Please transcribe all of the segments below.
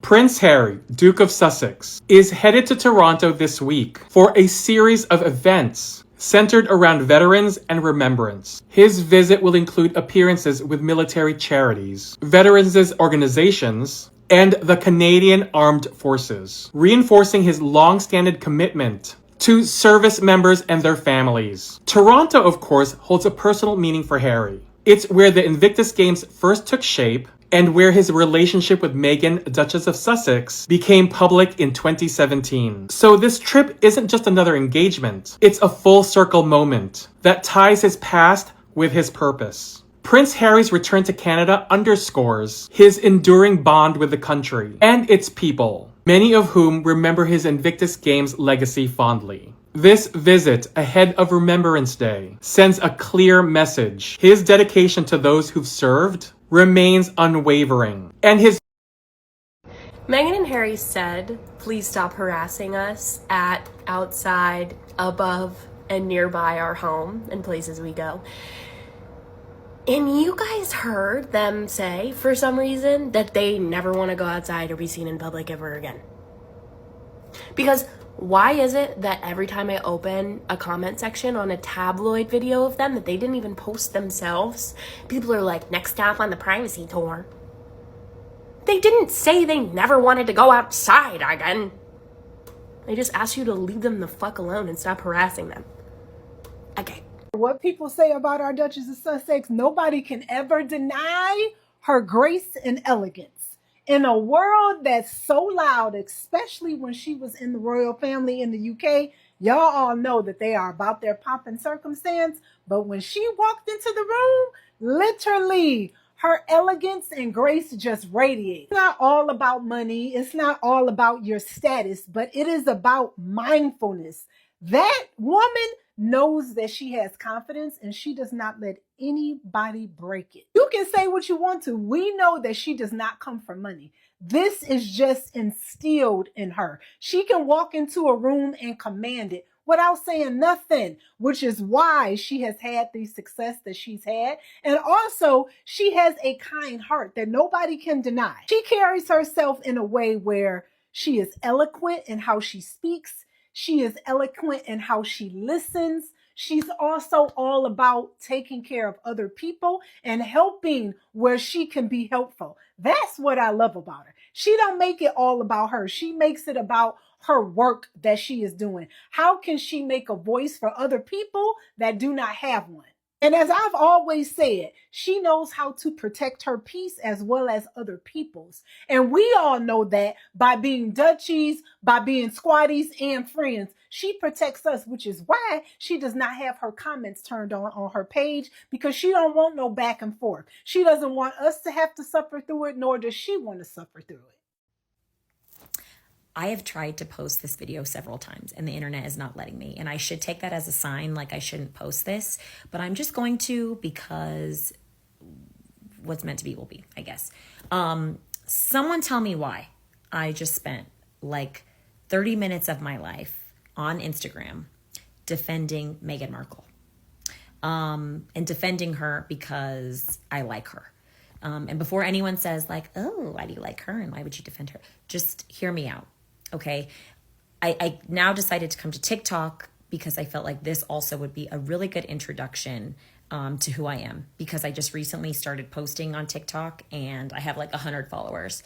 Prince Harry, Duke of Sussex, is headed to Toronto this week for a series of events centered around veterans and remembrance. His visit will include appearances with military charities, veterans' organizations, and the Canadian Armed Forces, reinforcing his long-standing commitment to service members and their families. Toronto, of course, holds a personal meaning for Harry. It's where the Invictus Games first took shape, and where his relationship with Meghan, Duchess of Sussex, became public in 2017. So this trip isn't just another engagement, it's a full circle moment that ties his past with his purpose. Prince Harry's return to Canada underscores his enduring bond with the country and its people, many of whom remember his Invictus Games legacy fondly. This visit ahead of Remembrance Day sends a clear message. His dedication to those who've served remains unwavering, and his Meghan and Harry said, please stop harassing us at, outside, above, and nearby our home and places we go. And you guys heard them say, for some reason, that they never want to go outside or be seen in public ever again. Because why is it that every time I open a comment section on a tabloid video of them that they didn't even post themselves, people are like, next stop on the privacy tour? They didn't say they never wanted to go outside again. They just asked you to leave them the fuck alone and stop harassing them. Okay. What people say about our Duchess of Sussex, nobody can ever deny her grace and elegance. In a world that's so loud, especially when she was in the royal family in the UK, y'all all know that they are about their pomp and circumstance. But when she walked into the room, literally, her elegance and grace just radiate. It's not all about money. It's not all about your status, but it is about mindfulness. That woman knows that she has confidence and she does not let anybody break it. You can say what you want to. We know that she does not come for money. This is just instilled in her. She can walk into a room and command it without saying nothing, which is why she has had the success that she's had. And also, she has a kind heart that nobody can deny. She carries herself in a way where she is eloquent in how she speaks. She is eloquent in how she listens. She's also all about taking care of other people and helping where she can be helpful. That's what I love about her. She don't make it all about her. She makes it about her work that she is doing. How can she make a voice for other people that do not have one? And as I've always said, she knows how to protect her peace as well as other people's. And we all know that by being duchies, by being squatties and friends, she protects us, which is why she does not have her comments turned on her page, because she don't want no back and forth. She doesn't want us to have to suffer through it, nor does she want to suffer through it. I have tried to post this video several times and the internet is not letting me. And I should take that as a sign, like I shouldn't post this, but I'm just going to, because what's meant to be will be, I guess. Someone tell me why I just spent like 30 minutes of my life on Instagram defending Meghan Markle, and defending her because I like her. And before anyone says like, oh, why do you like her and why would you defend her? Just hear me out. Okay. I now decided to come to TikTok because I felt like this also would be a really good introduction to who I am, because I just recently started posting on TikTok and I have like 100 followers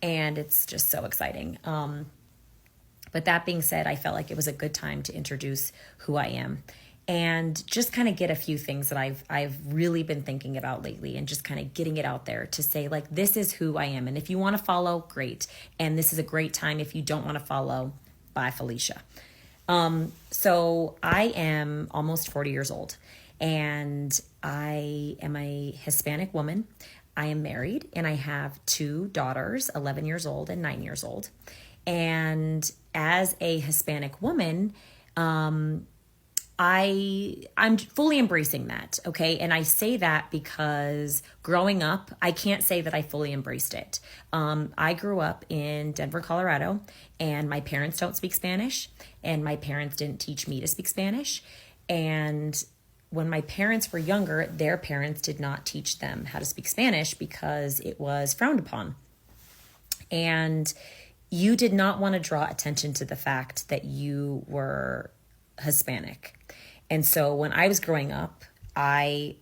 and it's just so exciting. But that being said, I felt like it was a good time to introduce who I am and just kind of get a few things that I've really been thinking about lately, and just kind of getting it out there to say like, this is who I am. And if you want to follow, great. And this is a great time. If you don't want to follow, bye, Felicia. So I am almost 40 years old and I am a Hispanic woman. I am married and I have 2 daughters, 11 years old and 9 years old. And as a Hispanic woman, I'm fully embracing that, okay? And I say that because growing up, I can't say that I fully embraced it. I grew up in Denver, Colorado, and my parents don't speak Spanish, and my parents didn't teach me to speak Spanish. And when my parents were younger, their parents did not teach them how to speak Spanish because it was frowned upon. And you did not want to draw attention to the fact that you were Hispanic. And so when I was growing up, and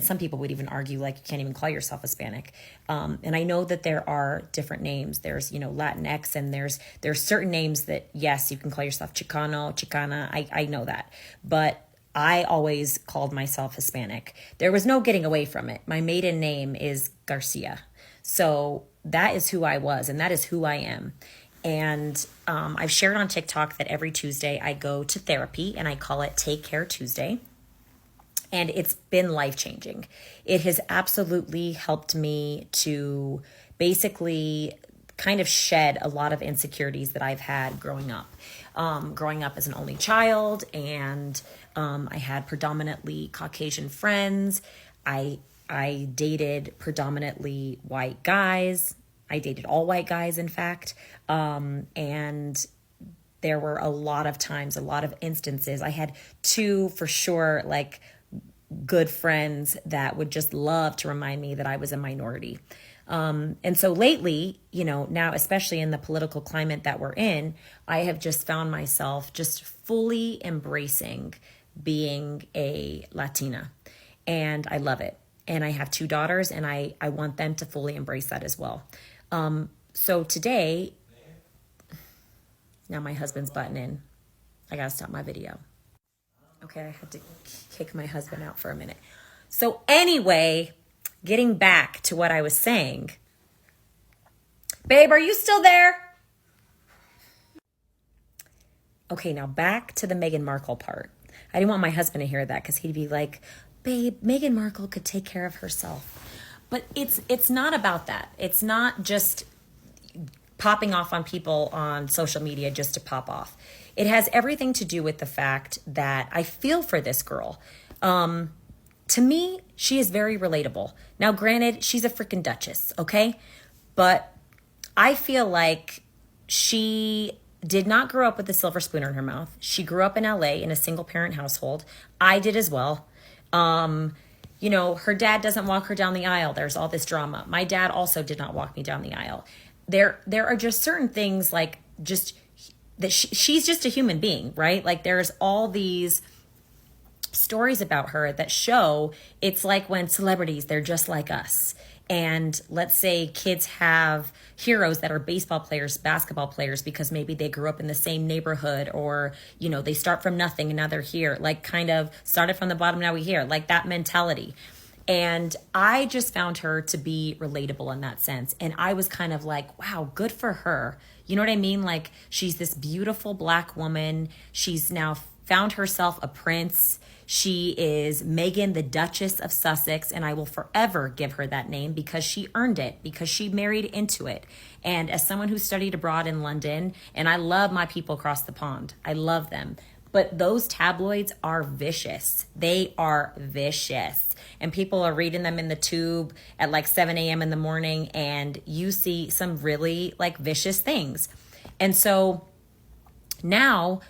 some people would even argue like you can't even call yourself Hispanic. And I know that there are different names. There's, Latinx, and there's certain names that, yes, you can call yourself Chicano, Chicana. I know that. But I always called myself Hispanic. There was no getting away from it. My maiden name is Garcia. So that is who I was, and that is who I am. And I've shared on TikTok that every Tuesday I go to therapy, and I call it Take Care Tuesday. And it's been life-changing. It has absolutely helped me to basically kind of shed a lot of insecurities that I've had growing up. Growing up as an only child, and I had predominantly Caucasian friends. I dated predominantly white guys. I dated all white guys, in fact. And there were a lot of times, a lot of instances. I had two, for sure, like good friends that would just love to remind me that I was a minority. And so lately, now, especially in the political climate that we're in, I have just found myself just fully embracing being a Latina. And I love it. And I have two daughters, and I want them to fully embrace that as well. So today, now my husband's butting in. I gotta stop my video. Okay, I had to kick my husband out for a minute. So anyway, getting back to what I was saying. Babe, are you still there? Okay, now back to the Meghan Markle part. I didn't want my husband to hear that because he'd be like, babe, Meghan Markle could take care of herself. But it's not about that. It's not just popping off on people on social media just to pop off. It has everything to do with the fact that I feel for this girl. To me, she is very relatable. Now, granted, she's a freaking Duchess, okay? But I feel like she did not grow up with a silver spoon in her mouth. She grew up in LA in a single parent household. I did as well. Her dad doesn't walk her down the aisle. There's all this drama. My dad also did not walk me down the aisle. There are just certain things like just that she's just a human being, right? Like there's all these stories about her that show it's like when celebrities, they're just like us. And let's say kids have heroes that are baseball players, basketball players, because maybe they grew up in the same neighborhood, or, they start from nothing and now they're here, like kind of started from the bottom, now we're here, like that mentality. And I just found her to be relatable in that sense. And I was kind of like, wow, good for her. You know what I mean? Like she's this beautiful Black woman. She's now found herself a prince. She is Meghan, the Duchess of Sussex, and I will forever give her that name because she earned it, because she married into it. And as someone who studied abroad in London, and I love my people across the pond, I love them. But those tabloids are vicious. They are vicious. And people are reading them in the tube at like 7 a.m. in the morning, and you see some really like vicious things. And so now,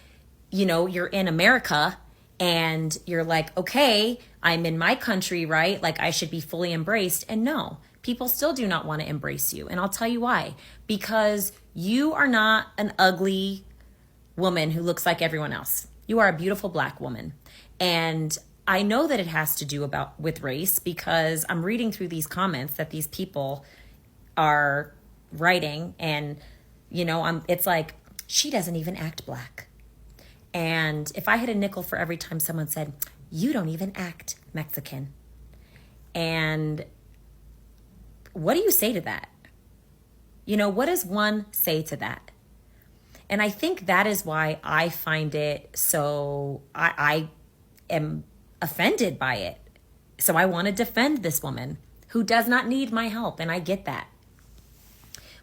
you're in America, and you're like, okay, I'm in my country, right? Like I should be fully embraced. And no, people still do not want to embrace you. And I'll tell you why. Because you are not an ugly woman who looks like everyone else. You are a beautiful Black woman. And I know that it has to do with race, because I'm reading through these comments that these people are writing, and it's like, she doesn't even act Black. And if I had a nickel for every time someone said, you don't even act Mexican. And what do you say to that? What does one say to that? And I think that is why I find it so, I am offended by it. So I want to defend this woman who does not need my help. And I get that.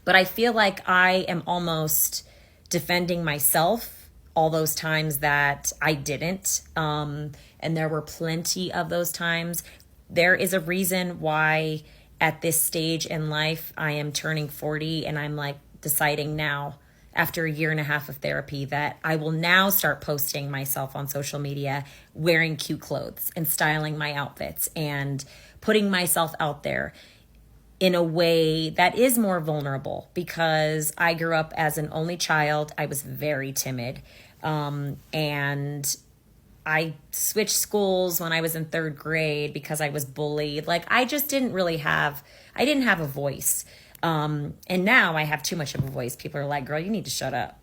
But I feel like I am almost defending myself all those times that I didn't. And there were plenty of those times. There is a reason why at this stage in life, I am turning 40, and I'm like deciding now, after a year and a half of therapy, that I will now start posting myself on social media, wearing cute clothes and styling my outfits and putting myself out there. in a way that is more vulnerable, because I grew up as an only child. I was very timid. And I switched schools when I was in 3rd grade because I was bullied. Like, I just didn't have a voice. And now I have too much of a voice. People are like, girl, you need to shut up.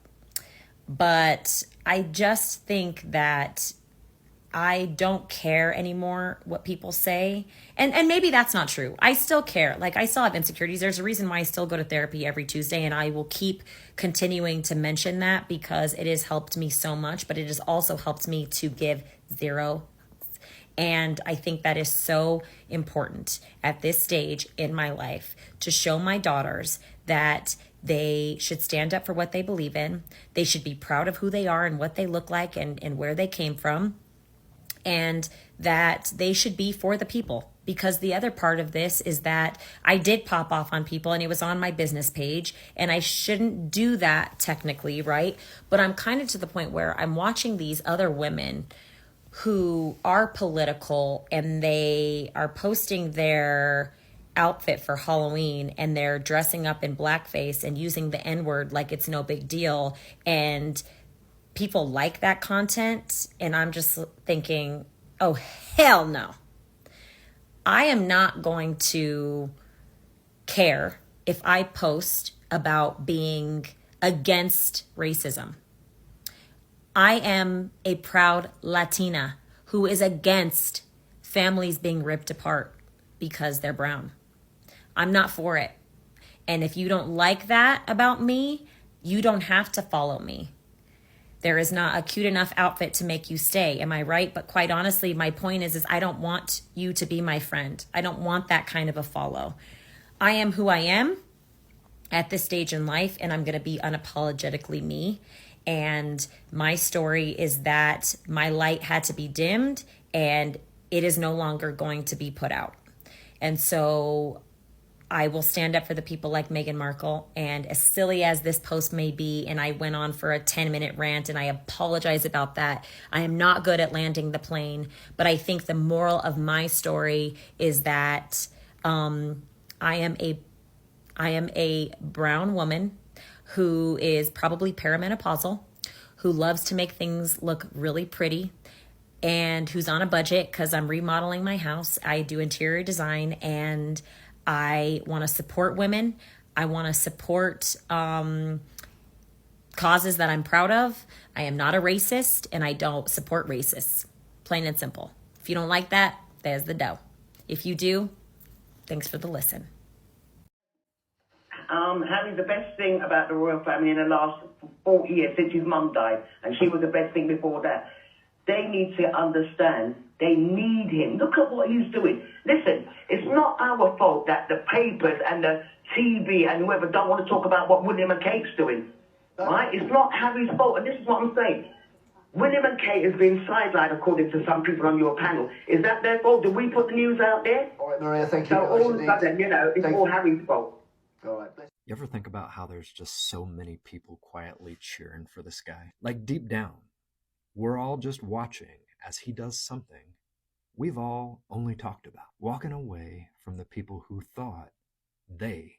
But I just think that I don't care anymore what people say. And maybe that's not true. I still care. Like, I still have insecurities. There's a reason why I still go to therapy every Tuesday, and I will keep continuing to mention that because it has helped me so much, but it has also helped me to give zero. And I think that is so important at this stage in my life, to show my daughters that they should stand up for what they believe in. They should be proud of who they are and what they look like and where they came from. And that they should be for the people. Because the other part of this is that I did pop off on people, and it was on my business page, and I shouldn't do that technically, right? But I'm kind of to the point where I'm watching these other women who are political, and they are posting their outfit for Halloween, and they're dressing up in blackface and using the N-word like it's no big deal. And people like that content, and I'm just thinking, oh, hell no. I am not going to care if I post about being against racism. I am a proud Latina who is against families being ripped apart because they're brown. I'm not for it. And if you don't like that about me, you don't have to follow me. There is not a cute enough outfit to make you stay. Am I right? But quite honestly, my point is I don't want you to be my friend. I don't want that kind of a follow. I am who I am at this stage in life, and I'm going to be unapologetically me. And my story is that my light had to be dimmed, and it is no longer going to be put out. And so I will stand up for the people like Meghan Markle. And as silly as this post may be, and I went on for a 10-minute rant, and I apologize about that. I am not good at landing the plane, but I think the moral of my story is that I am a brown woman who is probably perimenopausal, who loves to make things look really pretty, and who's on a budget because I'm remodeling my house. I do interior design, and I want to support women. I want to support causes that I'm proud of. I am not a racist, and I don't support racists. Plain and simple. If you don't like that, there's the dough. If you do, thanks for the listen. Harry, the best thing about the royal family in the last 40 years since his mum died, and she was the best thing before that, they need to understand they need him. Look at what he's doing. Listen, it's not our fault that the papers and the TV and whoever don't want to talk about what William and Kate's doing. Right? It's not Harry's fault, and this is what I'm saying. William and Kate has been sidelined, according to some people on your panel. Is that their fault? Did we put the news out there? All right, Maria, thank you. So all of a sudden, it's all Harry's fault. All right. You ever think about how there's just so many people quietly cheering for this guy? Like, deep down, we're all just watching as he does something we've all only talked about, walking away from the people who thought they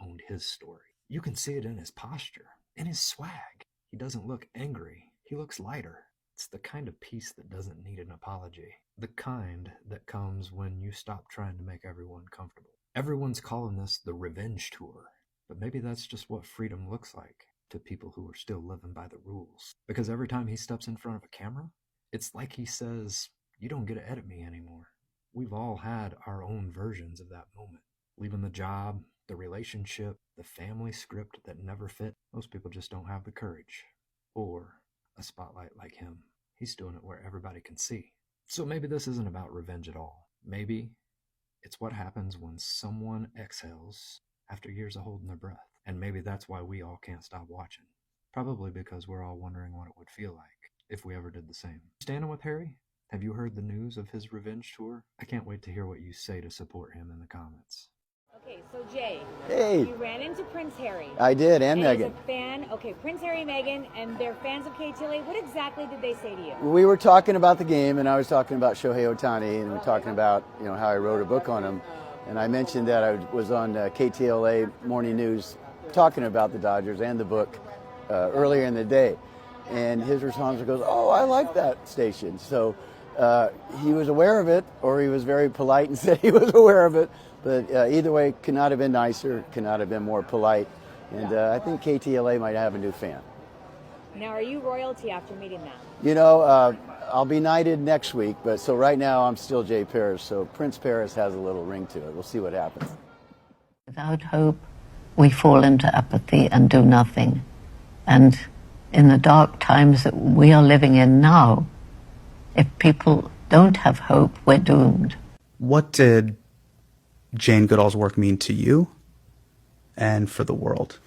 owned his story. You can see it in his posture, in his swag. He doesn't look angry. He looks lighter. It's the kind of peace that doesn't need an apology. The kind that comes when you stop trying to make everyone comfortable. Everyone's calling this the revenge tour, but maybe that's just what freedom looks like to people who are still living by the rules. Because every time he steps in front of a camera, it's like he says, you don't get to edit me anymore. We've all had our own versions of that moment. Leaving the job, the relationship, the family script that never fit. Most people just don't have the courage. Or a spotlight like him. He's doing it where everybody can see. So maybe this isn't about revenge at all. Maybe it's what happens when someone exhales after years of holding their breath. And maybe that's why we all can't stop watching. Probably because we're all wondering what it would feel like if we ever did the same. Standing with Harry? Have you heard the news of his revenge tour? I can't wait to hear what you say to support him in the comments. Okay, so Jay, Hey. you ran into Prince Harry. I did, and As Meghan. a fan, okay, Prince Harry and Meghan, and they're fans of Kate Tilley. What exactly did they say to you? We were talking about the game, and I was talking about Shohei Ohtani, and we were talking about how I wrote a book on him. And I mentioned that I was on KTLA Morning News talking about the Dodgers and the book earlier in the day. And his response goes, "Oh, I like that station." So he was aware of it, or he was very polite and said he was aware of it. But either way, could not have been nicer, could not have been more polite. And I think KTLA might have a new fan. Now, are you royalty after meeting them? You know, I'll be knighted next week, but so right now I'm still Jay Paris. So Prince Paris has a little ring to it. We'll see what happens. Without hope, we fall into apathy and do nothing. And in the dark times that we are living in now, if people don't have hope, we're doomed. What did Jane Goodall's work mean to you and for the world?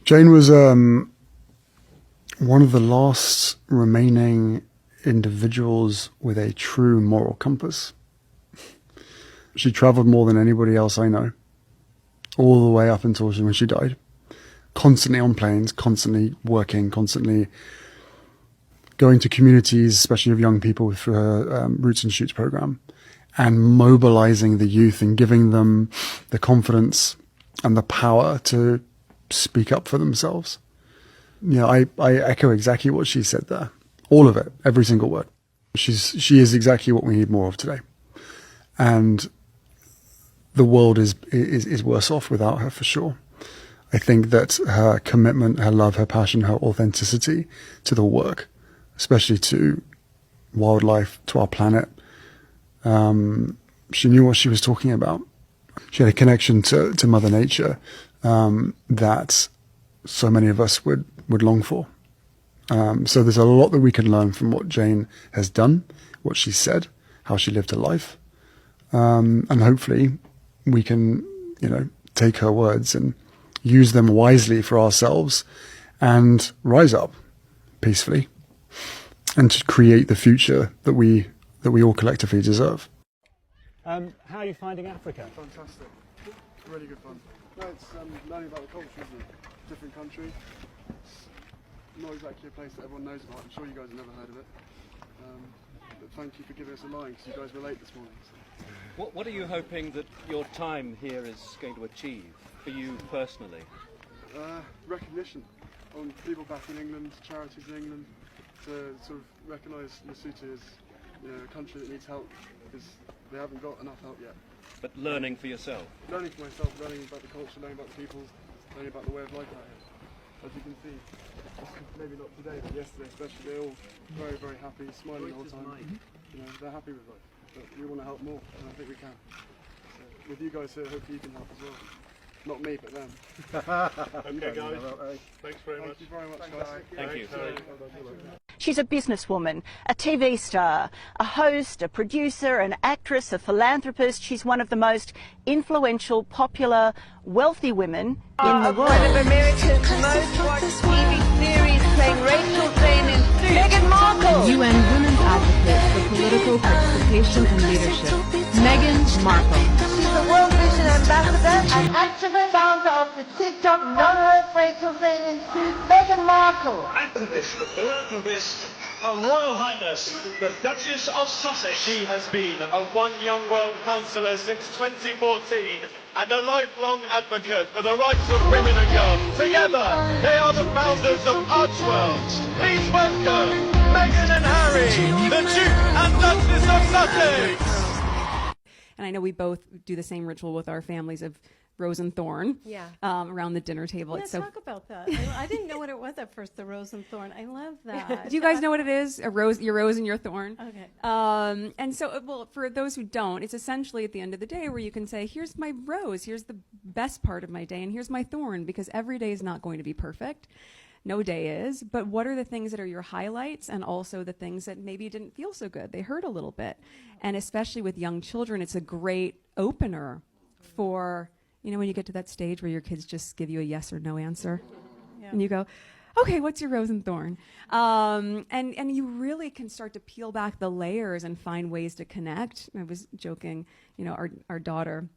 Jane was one of the last remaining individuals with a true moral compass. She traveled more than anybody else I know, all the way up until when she died. Constantly on planes, constantly working, constantly going to communities, especially of young people through her Roots and Shoots program, and mobilizing the youth and giving them the confidence and the power to speak up for themselves. You know, I echo exactly what she said there. All of it, every single word. She is exactly what we need more of today. And the world is worse off without her, for sure. I think that her commitment, her love, her passion, her authenticity to the work, especially to wildlife, to our planet, she knew what she was talking about. She had a connection to Mother Nature that so many of us would long for. So there's a lot that we can learn from what Jane has done, what she said, how she lived her life. And hopefully we can, take her words and use them wisely for ourselves and rise up peacefully and to create the future that we all collectively deserve. How are you finding Africa? Fantastic. Really good fun. No, it's learning about the culture, isn't it? Different country. It's not exactly a place that everyone knows about. I'm sure you guys have never heard of it. But thank you for giving us a line, because you guys relate this morning. So. What are you hoping that your time here is going to achieve for you personally? Recognition on people back in England, charities in England, to sort of recognise Lesotho as a country that needs help, because they haven't got enough help yet. But learning for yourself? Learning for myself, learning about the culture, learning about the people, learning about the way of life out here. As you can see, maybe not today, but yesterday especially, they're all very, very happy, smiling the whole time. They're happy with life, but we want to help more, and I think we can. So with you guys here, hopefully you can help as well. Not me, but them. Okay, guys. Thanks very much. Thank you very much, guys. Thank you. She's a businesswoman, a TV star, a host, a producer, an actress, a philanthropist. She's one of the most influential, popular, wealthy women in the world. One of America's most watched TV series playing Rachel Zane in Suits. Meghan Markle. UN Women's Advocate for Political Participation and Leadership. Meghan Markle. She's a World Vision Ambassador and activist, founder of the TikTok non-host Rachel Zane in Suits. Meghan Markle. Activist, philanthropist, Her Royal Highness, the Duchess of Sussex. She has been a One Young World counsellor since 2014 and a lifelong advocate for the rights of women and girls. Together, they are the founders of Archworld. Please welcome Meghan and Harry, the Duke and Duchess of Sussex. And I know we both do the same ritual with our families of rose and thorn. Yeah. Around the dinner table. Yeah, It's so talk about that. I didn't know what it was at first, the rose and thorn. I love that. Do you guys know what it is? Your rose and your thorn? Okay. And so, well, for those who don't, it's essentially at the end of the day where you can say, here's my rose, here's the best part of my day, and here's my thorn, because every day is not going to be perfect. No day is, but what are the things that are your highlights, and also the things that maybe didn't feel so good? They hurt a little bit. And especially with young children, it's a great opener for, when you get to that stage where your kids just give you a yes or no answer. Yeah. And you go, okay, what's your rose and thorn? And you really can start to peel back the layers and find ways to connect. I was joking, our daughter,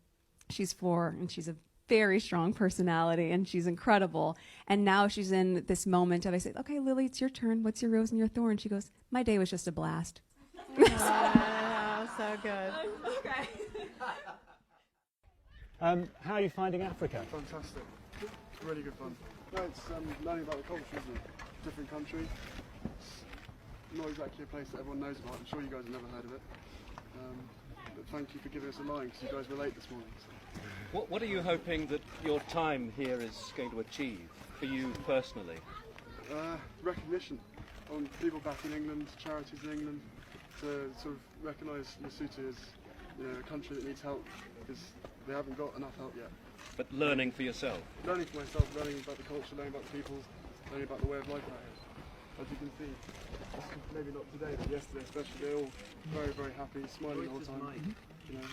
she's 4, and she's a very strong personality, and she's incredible. And now she's in this moment of, I say, okay, Lily, it's your turn. What's your rose and your thorn? She goes, my day was just a blast. Oh, so good. Okay. How are you finding Africa? Fantastic. It's really good fun. No, it's learning about the culture, isn't it? Different country. It's not exactly a place that everyone knows about. I'm sure you guys have never heard of it. But thank you for giving us a line, because you guys were late this morning. So. What are you hoping that your time here is going to achieve for you personally? Recognition on people back in England, charities in England, to sort of recognise Lesotho as a country that needs help, because they haven't got enough help yet. But learning for yourself? Learning for myself, learning about the culture, learning about the people, learning about the way of life out here. As you can see, maybe not today, but yesterday especially, they're all very, very happy, smiling the whole time.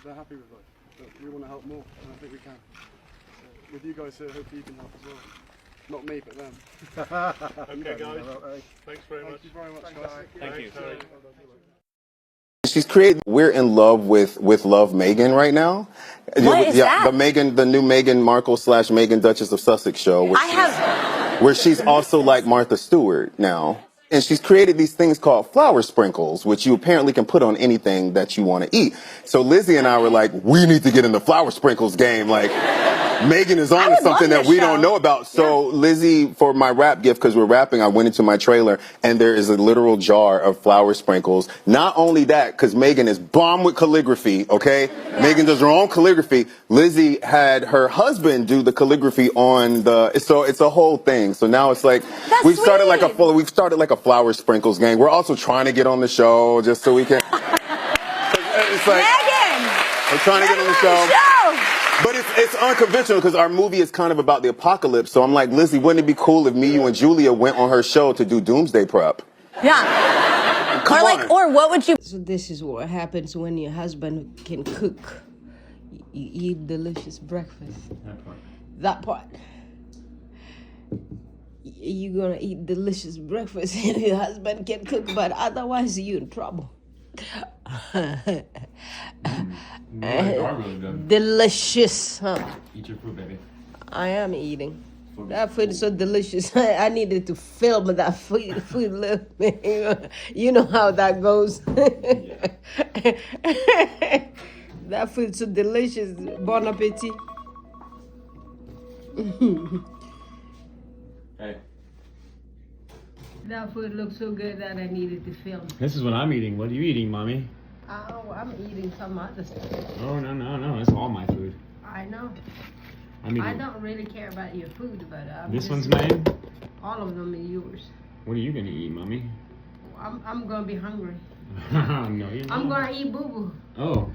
They're happy with life, but we want to help more, and I think we can. So, with you guys here, hopefully you can help as well. Not me, but them. Okay, guys. Thanks very much. Thank you very much, guys. Thank you. She's created. We're in love with Love Meghan right now. What is that? The new Meghan Markle / Meghan Duchess of Sussex show. Where she's also like Martha Stewart now. And she's created these things called flower sprinkles, which you apparently can put on anything that you want to eat. So Lizzie and I were like, we need to get in the flower sprinkles game. Like, Meghan is on to something that we don't know about. So Lizzie, for my rap gift, because we're rapping, I went into my trailer and there is a literal jar of flower sprinkles. Not only that, because Meghan is bomb with calligraphy, okay? Meghan does her own calligraphy. Lizzie had her husband do the calligraphy on so it's a whole thing. So now it's like, we've started like a flower sprinkles gang. We're also trying to get on the show just so we can. It's like, Meghan! We're trying to get on the show. But it's unconventional because our movie is kind of about the apocalypse. So I'm like, Lizzie, wouldn't it be cool if me, you, and Julia went on her show to do Doomsday Prep? Yeah. Come on. Or what would you... So this is what happens when your husband can cook. You eat delicious breakfast. That part. You're gonna eat delicious breakfast and your husband can cook, but otherwise you're in trouble. Delicious, huh? Eat your food, baby. I am eating. That food is so delicious. I needed to film that food. You know how that goes. That food is so delicious. Bon appetit. Hey. That food looks so good that I needed to film. This is what I'm eating. What are you eating, Mommy? Oh, I'm eating some other stuff. Oh, no. It's all my food. I know. I don't really care about your food, but this one's mine? all of them are yours. What are you going to eat, Mommy? I'm going to be hungry. No, you're not. I'm going to eat boo-boo. Oh.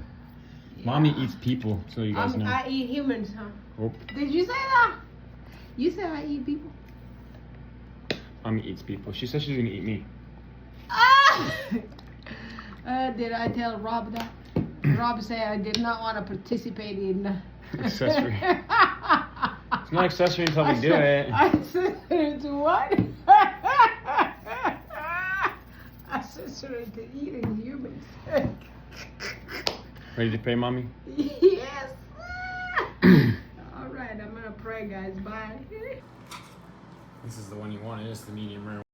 Yeah. Mommy eats people, so you guys know. I eat humans, huh? Oh. Did you say that? You said I eat people? Mommy eats people. She said she's going to eat me. Ah! Did I tell Rob that? Rob said I did not want to participate in accessory. It's not accessory until we do it. Accessory to what? Accessory to eating humans. Ready to pray, Mommy? Yes. All right, I'm gonna pray, guys. Bye. This is the one you wanted. It's the medium rare.